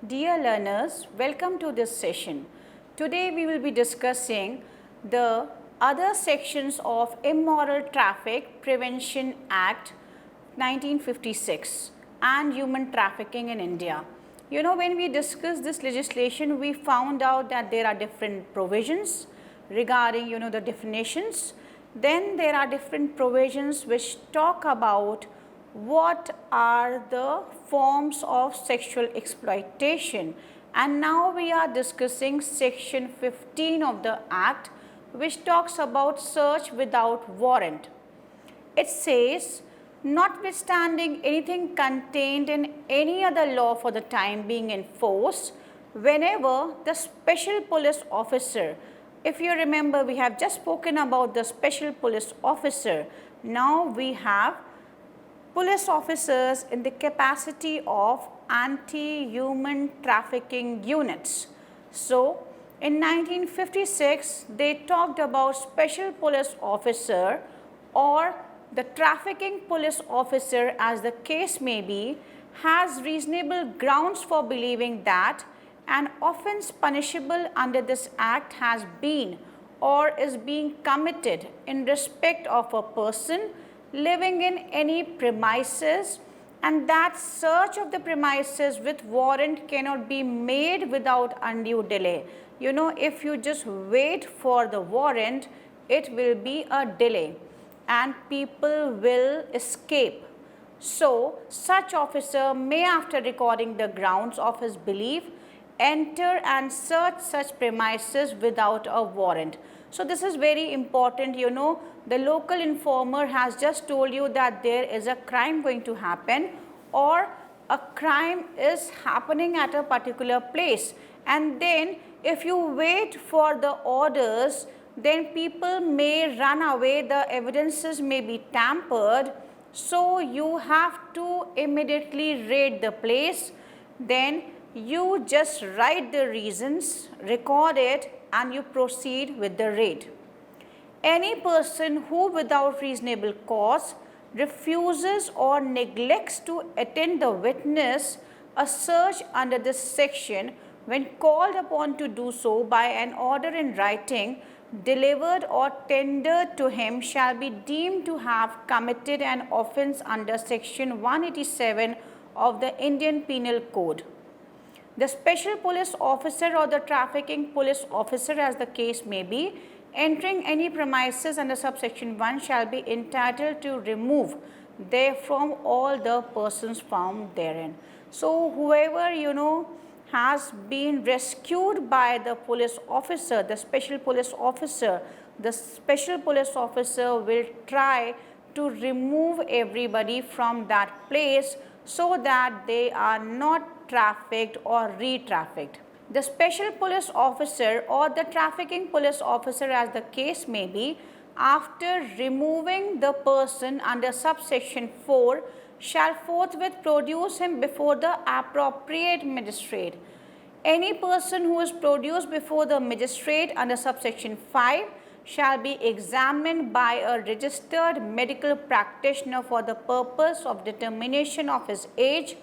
Dear learners, welcome to this session. Today we will be discussing the other sections of Immoral Traffic Prevention Act 1956 and human trafficking in India. You know, when we discussed this legislation, we found out that there are different provisions regarding, the definitions. Then there are different provisions which talk about what are the forms of sexual exploitation, and now we are discussing section 15 of the act, which talks about search without warrant. It says, notwithstanding anything contained in any other law for the time being in force, whenever the special police officer, if you remember, we have just spoken about the special police officer, now we have police officers in the capacity of anti-human trafficking units. So, in 1956, they talked about special police officer or the trafficking police officer, as the case may be, has reasonable grounds for believing that an offence punishable under this act has been or is being committed in respect of a person living in any premises, and that search of the premises with warrant cannot be made without undue delay. You know, if you just wait for the warrant, it will be a delay and people will escape. So, such officer may, after recording the grounds of his belief, enter and search such premises without a warrant. So, this is very important. You know, the local informer has just told you that there is a crime going to happen or a crime is happening at a particular place, and then if you wait for the orders, then people may run away, the evidences may be tampered. So, you have to immediately raid the place, then you just write the reasons, record it, and you proceed with the raid. Any person who without reasonable cause refuses or neglects to attend the witness a search under this section, when called upon to do so by an order in writing delivered or tendered to him, shall be deemed to have committed an offence under section 187 of the Indian Penal Code. The special police officer or the trafficking police officer, as the case may be, entering any premises under subsection 1 shall be entitled to remove therefrom all the persons found therein. So, whoever has been rescued by the police officer, the special police officer will try to remove everybody from that place so that they are not trafficked or re-trafficked. The special police officer or the trafficking police officer, as the case may be, after removing the person under subsection 4, shall forthwith produce him before the appropriate magistrate. Any person who is produced before the magistrate under subsection 5 shall be examined by a registered medical practitioner for the purpose of determination of his age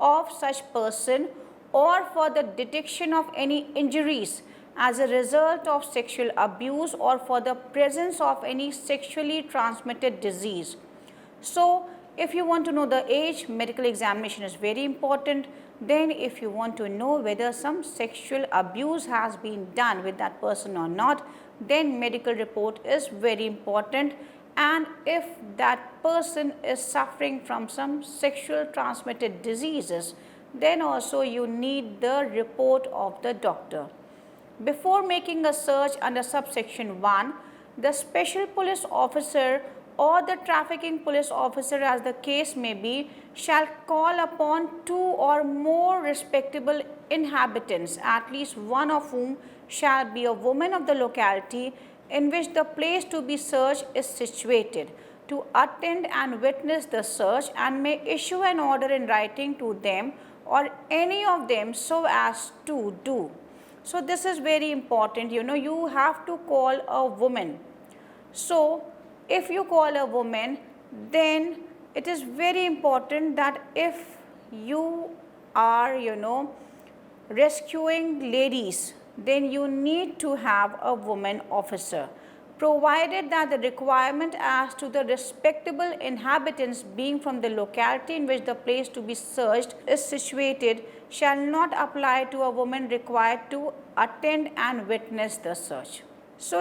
of such person, or for the detection of any injuries as a result of sexual abuse, or for the presence of any sexually transmitted disease. So, if you want to know the age, medical examination is very important. Then if you want to know whether some sexual abuse has been done with that person or not, then medical report is very important. And if that person is suffering from some sexual transmitted diseases, then also you need the report of the doctor. Before making a search under subsection 1, the special police officer or the trafficking police officer, as the case may be, shall call upon 2 or more respectable inhabitants, at least one of whom shall be a woman of the locality in which the place to be searched is situated, to attend and witness the search, and may issue an order in writing to them or any of them so as to do. So, this is very important. You have to call a woman. So, if you call a woman, then it is very important that if you are rescuing ladies, then you need to have a woman officer, provided that the requirement as to the respectable inhabitants being from the locality in which the place to be searched is situated shall not apply to a woman required to attend and witness the search. So,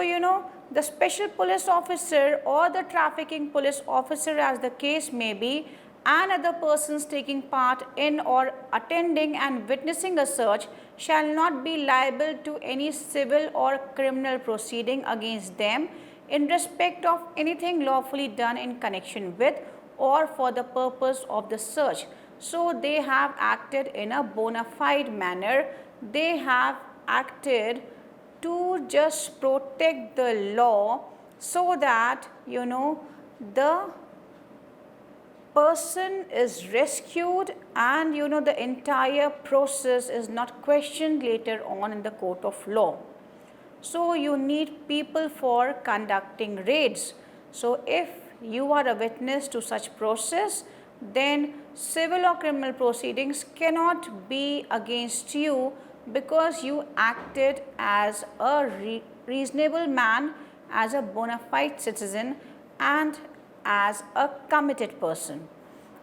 the special police officer or the trafficking police officer, as the case may be, and other persons taking part in or attending and witnessing a search shall not be liable to any civil or criminal proceeding against them in respect of anything lawfully done in connection with or for the purpose of the search. So, they have acted in a bona fide manner. They have acted to just protect the law so that the person is rescued and the entire process is not questioned later on in the court of law. So, you need people for conducting raids. So, if you are a witness to such process, then civil or criminal proceedings cannot be against you because you acted as a reasonable man, as a bona fide citizen and as a committed person.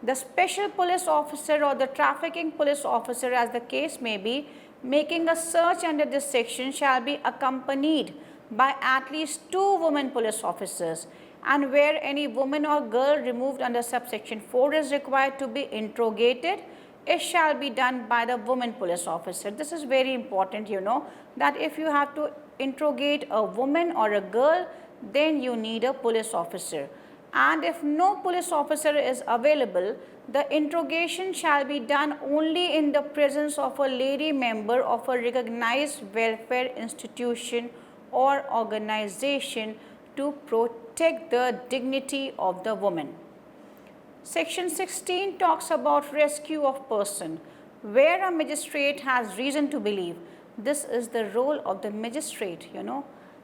The special police officer or the trafficking police officer, as the case may be, making a search under this section shall be accompanied by at least 2 women police officers, and where any woman or girl removed under subsection 4 is required to be interrogated, it shall be done by the woman police officer. This is very important, that if you have to interrogate a woman or a girl, then you need a police officer. And if no police officer is available, the interrogation shall be done only in the presence of a lady member of a recognized welfare institution or organization to protect the dignity of the woman. Section 16 talks about rescue of person, where a magistrate has reason to believe. This is the role of the magistrate,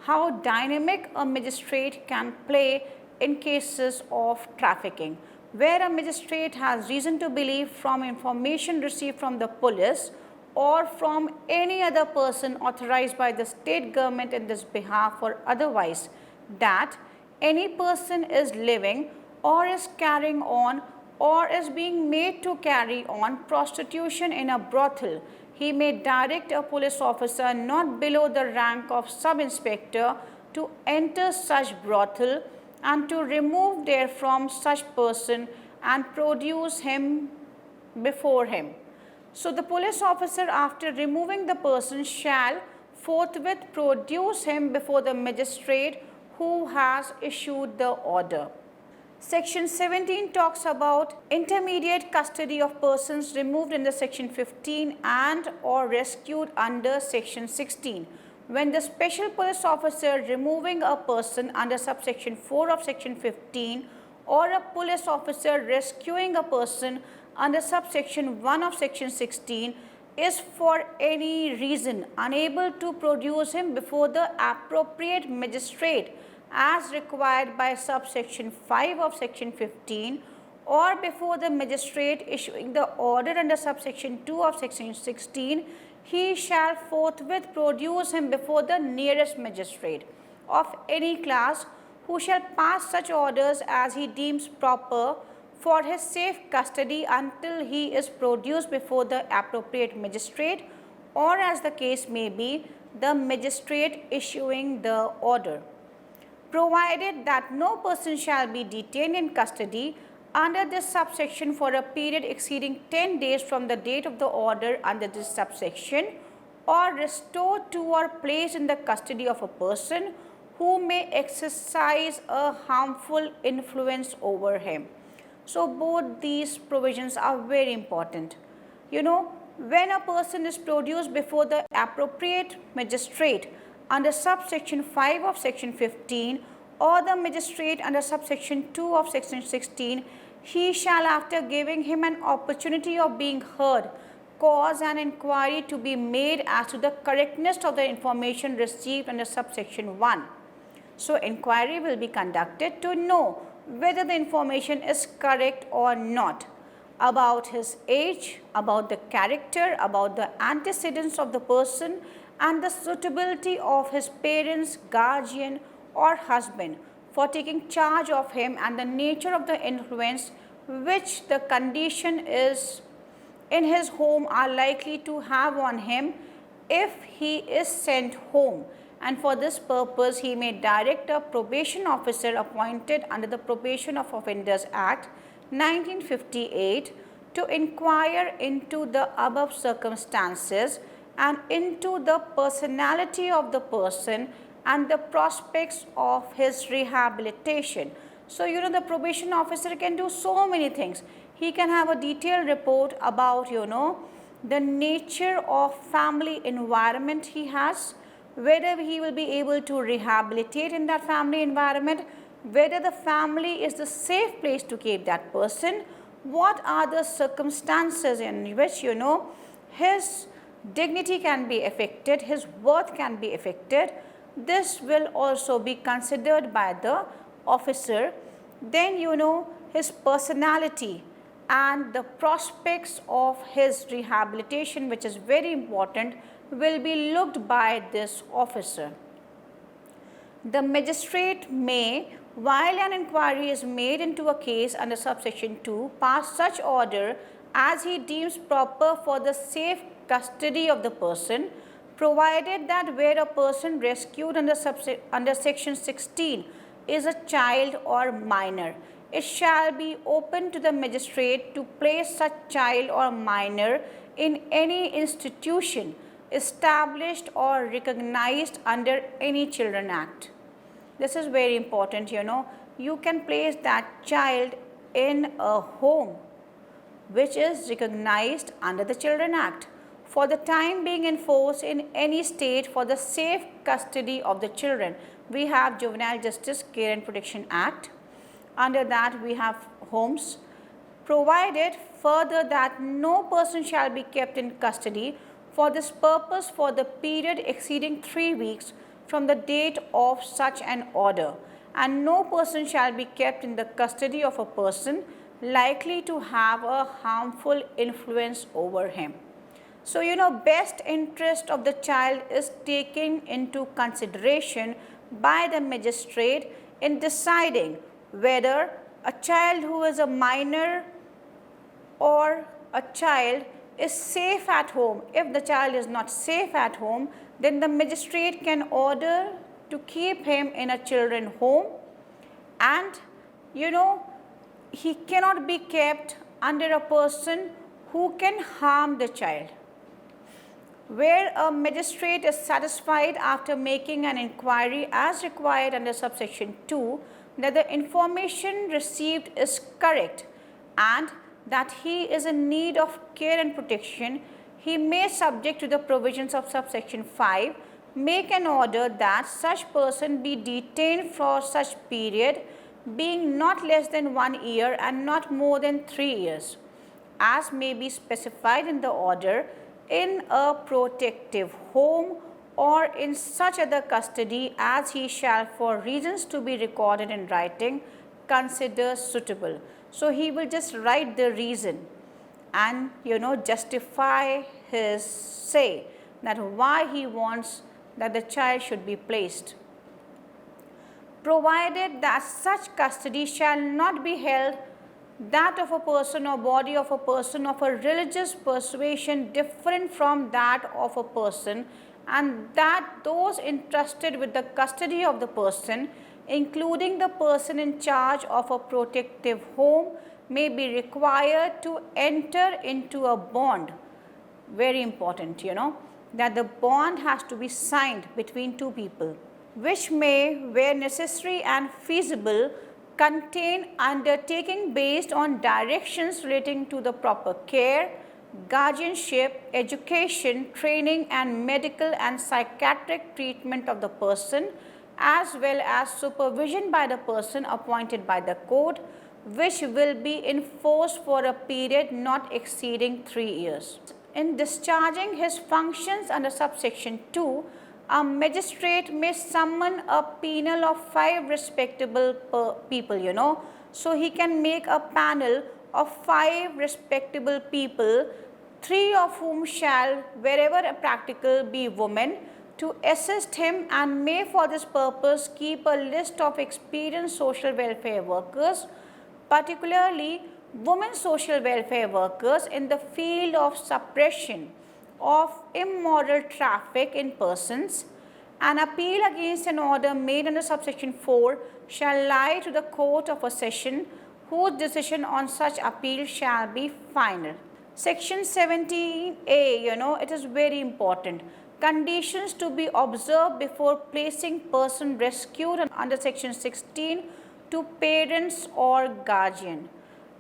how dynamic a magistrate can play in cases of trafficking, where a magistrate has reason to believe from information received from the police or from any other person authorized by the state government in this behalf or otherwise, that any person is living or is carrying on or is being made to carry on prostitution in a brothel, he may direct a police officer not below the rank of sub-inspector to enter such brothel and to remove therefrom such person and produce him before him. So, the police officer, after removing the person, shall forthwith produce him before the magistrate who has issued the order. Section 17 talks about intermediate custody of persons removed in the section 15 and or rescued under section 16. When the special police officer removing a person under subsection 4 of section 15 or a police officer rescuing a person under subsection 1 of section 16 is for any reason unable to produce him before the appropriate magistrate as required by subsection 5 of section 15 or before the magistrate issuing the order under subsection 2 of section 16, he shall forthwith produce him before the nearest magistrate of any class who shall pass such orders as he deems proper for his safe custody until he is produced before the appropriate magistrate or, as the case may be, the magistrate issuing the order. Provided that no person shall be detained in custody under this subsection for a period exceeding 10 days from the date of the order under this subsection, or restored to or placed in the custody of a person who may exercise a harmful influence over him. So, both these provisions are very important. When a person is produced before the appropriate magistrate under subsection 5 of section 15 or the magistrate under subsection 2 of section 16, he shall, after giving him an opportunity of being heard, cause an inquiry to be made as to the correctness of the information received under subsection 1. So, inquiry will be conducted to know whether the information is correct or not. about his age, about the character, about the antecedents of the person, and the suitability of his parents, guardian, or husband for taking charge of him, and the nature of the influence which the condition is in his home are likely to have on him if he is sent home. And for this purpose, he may direct a probation officer appointed under the Probation of Offenders Act 1958 to inquire into the above circumstances and into the personality of the person and the prospects of his rehabilitation. So, the probation officer can do so many things. He can have a detailed report about, the nature of family environment he has, whether he will be able to rehabilitate in that family environment, whether the family is the safe place to keep that person, what are the circumstances in which, his dignity can be affected, his worth can be affected. This will also be considered by the officer. Then, his personality and the prospects of his rehabilitation, which is very important, will be looked by this officer. The magistrate may, while an inquiry is made into a case under subsection 2, pass such order as he deems proper for the safe custody of the person, provided that where a person rescued under section 16 is a child or minor, it shall be open to the magistrate to place such child or minor in any institution established or recognized under any Children Act. This is very important, you can place that child in a home which is recognized under the Children Act for the time being in force in any state for the safe custody of the children. We have Juvenile Justice Care and Protection Act. Under that we have homes. Provided further that no person shall be kept in custody for this purpose for the period exceeding 3 weeks from the date of such an order, and no person shall be kept in the custody of a person likely to have a harmful influence over him. So, best interest of the child is taken into consideration by the magistrate in deciding whether a child who is a minor or a child is safe at home. If the child is not safe at home, then the magistrate can order to keep him in a children home, and he cannot be kept under a person who can harm the child. Where a magistrate is satisfied after making an inquiry as required under subsection 2 that the information received is correct and that he is in need of care and protection, he may, subject to the provisions of subsection 5, make an order that such person be detained for such period, being not less than 1 year and not more than 3 years, as may be specified in the order, in a protective home or in such other custody as he shall, for reasons to be recorded in writing, consider suitable. So, he will just write the reason and justify his say that why he wants that the child should be placed. Provided that such custody shall not be held that of a person or body of a person of a religious persuasion different from that of a person, and that those entrusted with the custody of the person, including the person in charge of a protective home, may be required to enter into a bond. Very important, that the bond has to be signed between two people, which may, where necessary and feasible, contain undertaking based on directions relating to the proper care, guardianship, education, training and medical and psychiatric treatment of the person, as well as supervision by the person appointed by the court, which will be in force for a period not exceeding 3 years. In discharging his functions under subsection 2, a magistrate may summon a panel of 5 respectable people, so he can make a panel of 5 respectable people, 3 of whom shall, wherever practical, be women, to assist him, and may for this purpose keep a list of experienced social welfare workers, particularly women social welfare workers in the field of suppression of immoral traffic in persons. An appeal against an order made under subsection 4 shall lie to the court of a session, whose decision on such appeal shall be final. Section 17A, it is very important. Conditions to be observed before placing person rescued under section 16 to parents or guardian.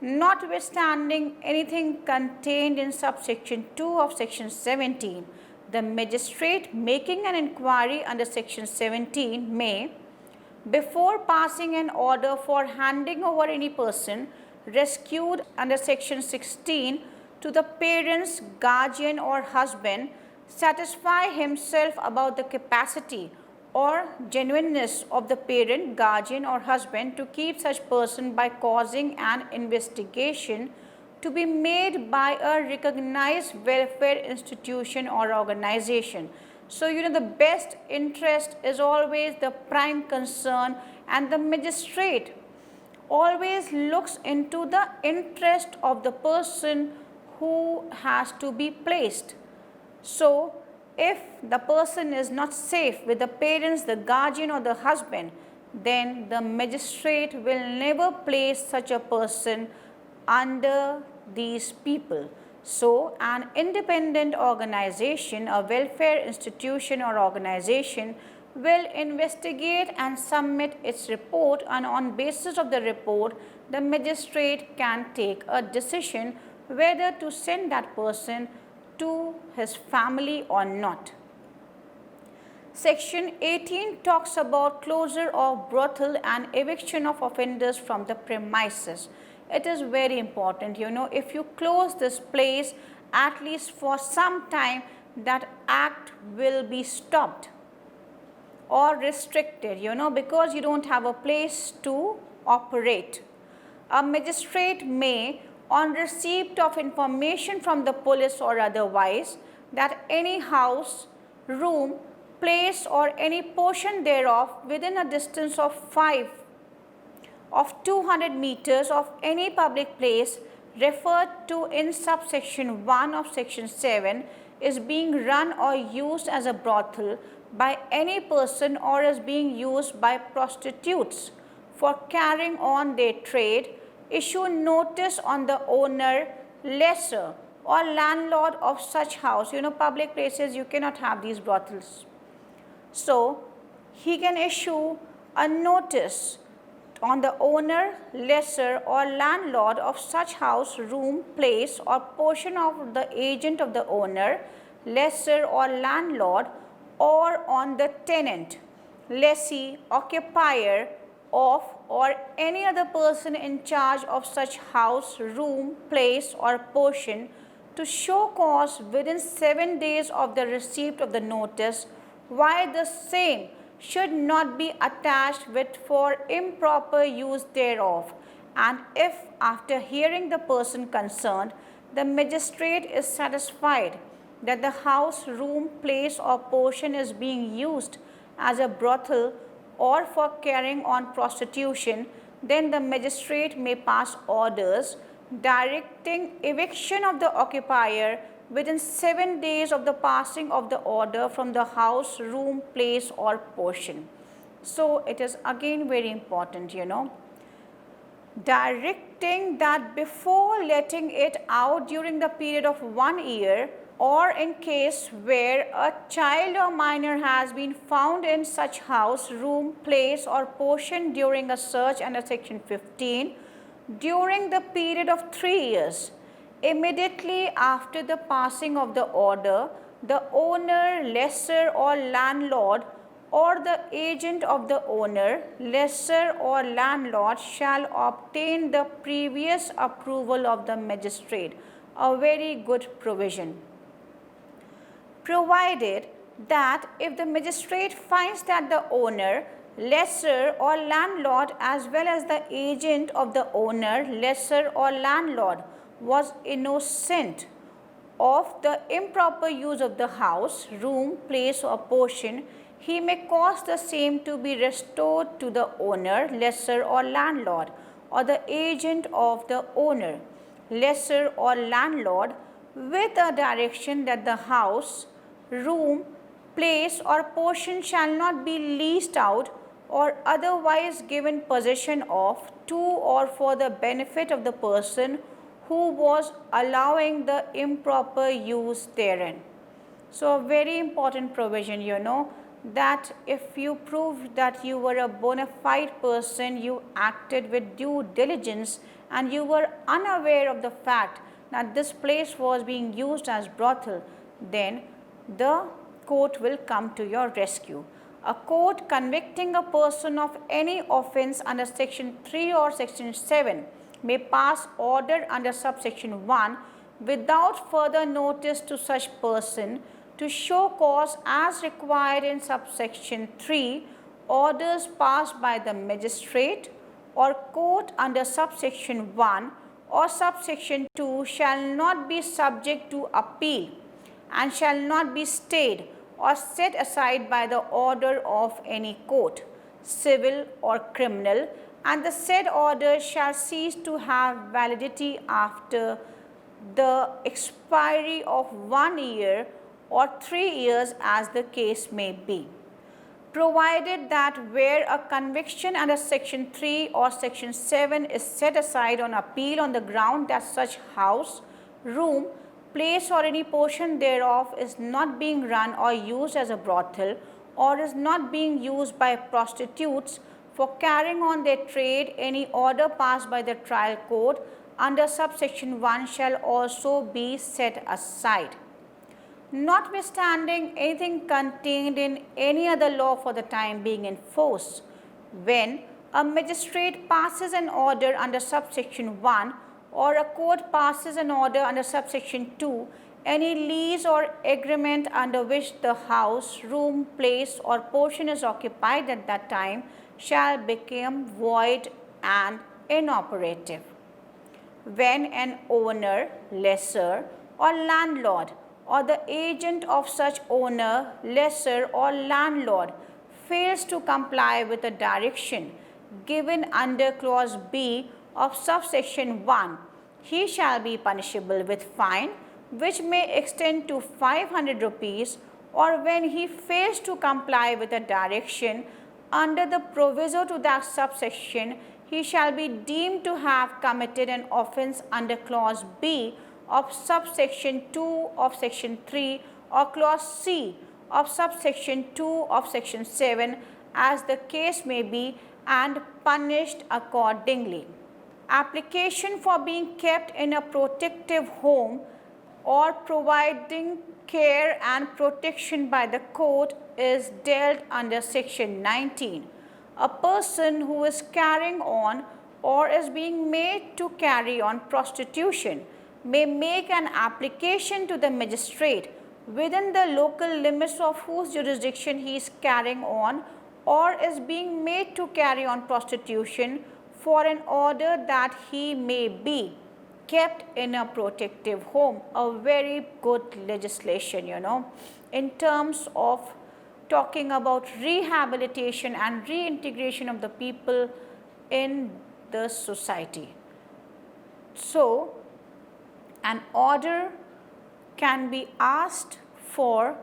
Notwithstanding anything contained in subsection 2 of section 17, the magistrate making an inquiry under section 17 may, before passing an order for handing over any person rescued under section 16 to the parents, guardian or husband, satisfy himself about the capacity or genuineness of the parent, guardian or husband to keep such person by causing an investigation to be made by a recognized welfare institution or organization. So, the best interest is always the prime concern, and the magistrate always looks into the interest of the person who has to be placed. So, if the person is not safe with the parents, the guardian or the husband, then the magistrate will never place such a person under these people. So, an independent organization, a welfare institution or organization will investigate and submit its report, and on basis of the report, the magistrate can take a decision whether to send that person to his family or not. Section 18 talks about closure of brothel and eviction of offenders from the premises. It is very important, if you close this place at least for some time, that act will be stopped or restricted, because you don't have a place to operate. A magistrate may, on receipt of information from the police or otherwise, that any house, room, place or any portion thereof within a distance of 200 meters of any public place referred to in subsection 1 of section 7 is being run or used as a brothel by any person, or is being used by prostitutes for carrying on their trade, issue notice on the owner, lessor or landlord of such house. Public places, you cannot have these brothels. So, he can issue a notice on the owner, lessor or landlord of such house, room, place or portion of the agent of the owner, lessor or landlord, or on the tenant, lessee, occupier of or any other person in charge of such house, room, place or portion, to show cause within 7 days of the receipt of the notice, while the same should not be attached with for improper use thereof. And if after hearing the person concerned, the magistrate is satisfied that the house, room, place or portion is being used as a brothel or for carrying on prostitution, then the magistrate may pass orders directing eviction of the occupier within 7 days of the passing of the order from the house, room, place or portion. So, it is again very important, directing that before letting it out during the period of 1 year, or in case where a child or minor has been found in such house, room, place or portion during a search under section 15, during the period of 3 years, immediately after the passing of the order, the owner, lessor or landlord or the agent of the owner, lessor or landlord shall obtain the previous approval of the magistrate. A very good provision. Provided that if the magistrate finds that the owner, lessor or landlord as well as the agent of the owner, lessor or landlord was innocent of the improper use of the house, room, place or portion, he may cause the same to be restored to the owner, lessor or landlord, or the agent of the owner, lessor or landlord, with a direction that the house, room, place or portion shall not be leased out or otherwise given possession of to or for the benefit of the person who was allowing the improper use therein. So, a very important provision, that if you prove that you were a bona fide person, you acted with due diligence and you were unaware of the fact that this place was being used as brothel, then the court will come to your rescue. A court convicting a person of any offence under section 3 or section 7 may pass order under subsection 1 without further notice to such person to show cause as required in subsection 3. Orders passed by the magistrate or court under subsection 1 or subsection 2 shall not be subject to appeal and shall not be stayed or set aside by the order of any court, civil or criminal, and the said order shall cease to have validity after the expiry of 1 year or 3 years as the case may be, provided that where a conviction under section 3 or section 7 is set aside on appeal on the ground that such house, room, place or any portion thereof is not being run or used as a brothel or is not being used by prostitutes for carrying on their trade, any order passed by the trial court under subsection 1 shall also be set aside. Notwithstanding anything contained in any other law for the time being in force, when a magistrate passes an order under subsection 1 or a court passes an order under subsection 2, any lease or agreement under which the house, room, place or portion is occupied at that time shall become void and inoperative. When an owner, lessor or landlord or the agent of such owner, lessor or landlord fails to comply with a direction given under clause B of subsection 1, he shall be punishable with fine which may extend to 500 rupees, or when he fails to comply with a direction under the proviso to that subsection, he shall be deemed to have committed an offence under clause B of subsection 2 of section 3 or clause C of subsection 2 of section 7 as the case may be, and punished accordingly. Application for being kept in a protective home or providing care and protection by the court is dealt under section 19. A person who is carrying on or is being made to carry on prostitution may make an application to the magistrate within the local limits of whose jurisdiction he is carrying on or is being made to carry on prostitution for an order that he may be kept in a protective home. A very good legislation, in terms of talking about rehabilitation and reintegration of the people in the society. So, an order can be asked for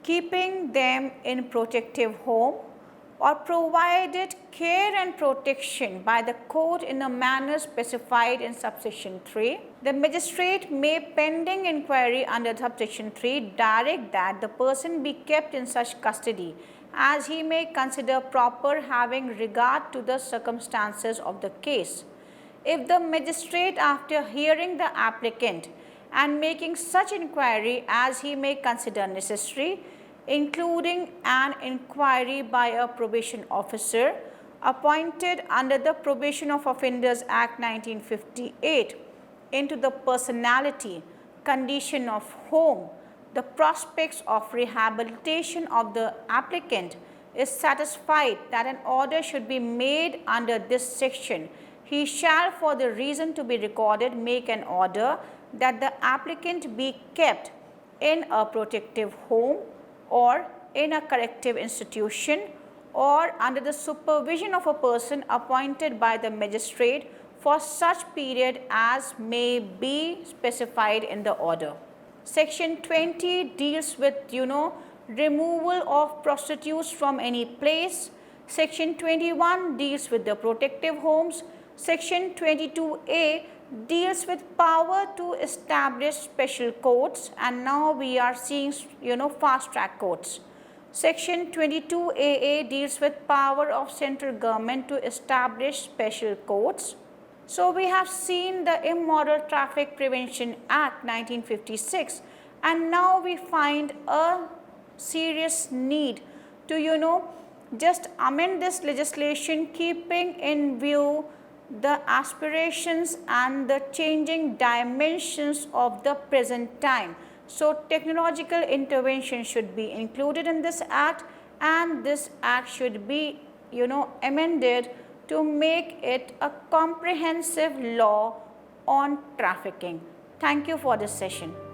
keeping them in protective home or provided care and protection by the court in a manner specified in subsection 3. The magistrate may, pending inquiry under subsection 3, direct that the person be kept in such custody as he may consider proper, having regard to the circumstances of the case. If the magistrate, after hearing the applicant and making such inquiry as he may consider necessary, including an inquiry by a probation officer appointed under the Probation of Offenders Act 1958 into the personality, condition of home, the prospects of rehabilitation of the applicant, is satisfied that an order should be made under this section, he shall, for the reason to be recorded, make an order that the applicant be kept in a protective home or in a corrective institution or under the supervision of a person appointed by the magistrate for such period as may be specified in the order. Section 20 deals with, removal of prostitutes from any place. Section 21 deals with the protective homes. Section 22A deals with power to establish special courts, and now we are seeing, fast track courts. Section 22AA deals with power of central government to establish special courts. So we have seen the Immoral Traffic Prevention Act 1956, and now we find a serious need to, just amend this legislation, keeping in view the aspirations and the changing dimensions of the present time. So technological intervention should be included in this act, and this act should be, amended to make it a comprehensive law on trafficking. Thank you for this session.